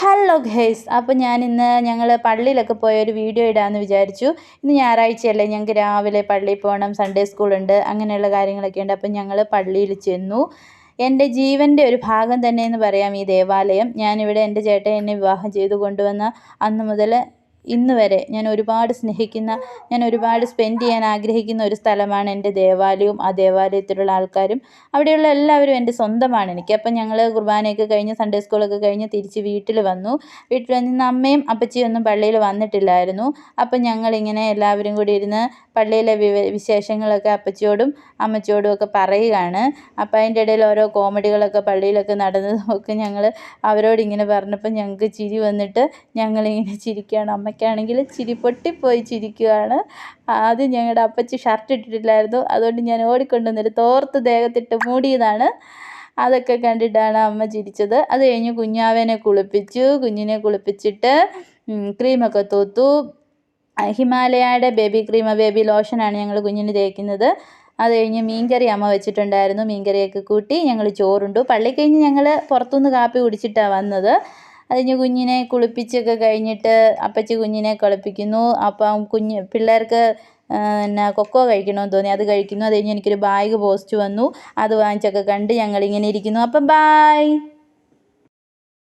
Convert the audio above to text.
Hello guys, അപ്പോൾ ഞങ്ങൾ പള്ളിയിലൊക്കെ പോയ ഒരു വീഡിയോ ഇടാമെന്ന് വിചാരിച്ചു. ഇന്ന് ഞായറാഴ്ചയല്ലേ, ഞങ്ങൾക്ക് രാവിലെ പള്ളിയിൽ പോകണം, സൺഡേ സ്കൂളുണ്ട്, അങ്ങനെയുള്ള കാര്യങ്ങളൊക്കെ ഉണ്ട്. അപ്പം ഞങ്ങൾ പള്ളിയിൽ ചെന്നു. എൻ്റെ ജീവൻ്റെ ഒരു ഭാഗം തന്നെ എന്ന് പറയാം ഈ ദേവാലയം. ഞാനിവിടെ എൻ്റെ ചേട്ടൻ എന്നെ വിവാഹം ചെയ്തു കൊണ്ടുവന്ന അന്ന് മുതൽ ഇന്ന് വരെ ഞാൻ ഒരുപാട് സ്നേഹിക്കുന്ന, ഞാൻ ഒരുപാട് സ്പെൻഡ് ചെയ്യാൻ ആഗ്രഹിക്കുന്ന ഒരു സ്ഥലമാണ് എൻ്റെ ദേവാലയവും ആ ദേവാലയത്തിലുള്ള ആൾക്കാരും. അവിടെയുള്ള എല്ലാവരും എൻ്റെ സ്വന്തമാണ് എനിക്ക്. അപ്പം ഞങ്ങൾ കുർബാനയൊക്കെ കഴിഞ്ഞ് സൺഡേ സ്കൂളൊക്കെ കഴിഞ്ഞ് തിരിച്ച് വീട്ടിൽ വന്നു. ഇന്ന് അമ്മയും അപ്പച്ചിയും ഒന്നും പള്ളിയിൽ വന്നിട്ടില്ലായിരുന്നു. അപ്പം ഞങ്ങളിങ്ങനെ എല്ലാവരും കൂടി ഇരുന്ന് പള്ളിയിലെ വിശേഷങ്ങളൊക്കെ അപ്പച്ചിയോടും അമ്മച്ചിയോടും ഒക്കെ പറയുകയാണ്. അപ്പം അതിൻ്റെ ഇടയിൽ ഓരോ കോമഡികളൊക്കെ പള്ളിയിലൊക്കെ നടന്നതൊക്കെ ഞങ്ങൾ അവരോടിങ്ങനെ പറഞ്ഞപ്പോൾ ഞങ്ങൾക്ക് ചിരി വന്നിട്ട് ഞങ്ങളിങ്ങനെ ചിരിക്കുകയാണ്. അമ്മയ്ക്കാണെങ്കിൽ ചിരി പൊട്ടിപ്പോയി ചിരിക്കുകയാണ്. ആദ്യം ഞങ്ങളുടെ അപ്പച്ചി ഷർട്ട് ഇട്ടിട്ടില്ലായിരുന്നു, അതുകൊണ്ട് ഞാൻ ഓടിക്കൊണ്ടുവന്നൊരു തോർത്ത് ദേഹത്തിട്ട് മൂടിയതാണ്. അതൊക്കെ കണ്ടിട്ടാണ് അമ്മ ചിരിച്ചത്. അത് കഴിഞ്ഞ് കുഞ്ഞാവേനെ കുളിപ്പിച്ചു. കുഞ്ഞിനെ കുളിപ്പിച്ചിട്ട് ക്രീമൊക്കെ തൂത്തു. ഹിമാലയയുടെ ബേബി ക്രീം, ബേബി ലോഷനാണ് ഞങ്ങൾ കുഞ്ഞിന് തേക്കുന്നത്. അത് കഴിഞ്ഞ് മീൻകറി അമ്മ വെച്ചിട്ടുണ്ടായിരുന്നു. മീൻകറിയൊക്കെ കൂട്ടി ഞങ്ങൾ ചോറുണ്ടു. പള്ളി കഴിഞ്ഞ് ഞങ്ങൾ പുറത്തുനിന്ന് കാപ്പി കുടിച്ചിട്ടാണ് വന്നത്. അത് കഴിഞ്ഞ് കുഞ്ഞിനെ കുളിപ്പിച്ചൊക്കെ കഴിഞ്ഞിട്ട് അപ്പച്ചി കുഞ്ഞിനെ കുളിപ്പിക്കുന്നു. അപ്പം പിള്ളേർക്ക് കൊക്കോ കഴിക്കണമെന്ന് തോന്നി, അത് കഴിക്കുന്നു. അത് കഴിഞ്ഞ് എനിക്കൊരു ബാഗ് പോസ്റ്റ് വന്നു, അത് വാങ്ങിച്ചൊക്കെ കണ്ട് ഞങ്ങളിങ്ങനെ ഇരിക്കുന്നു. അപ്പം ബായ്.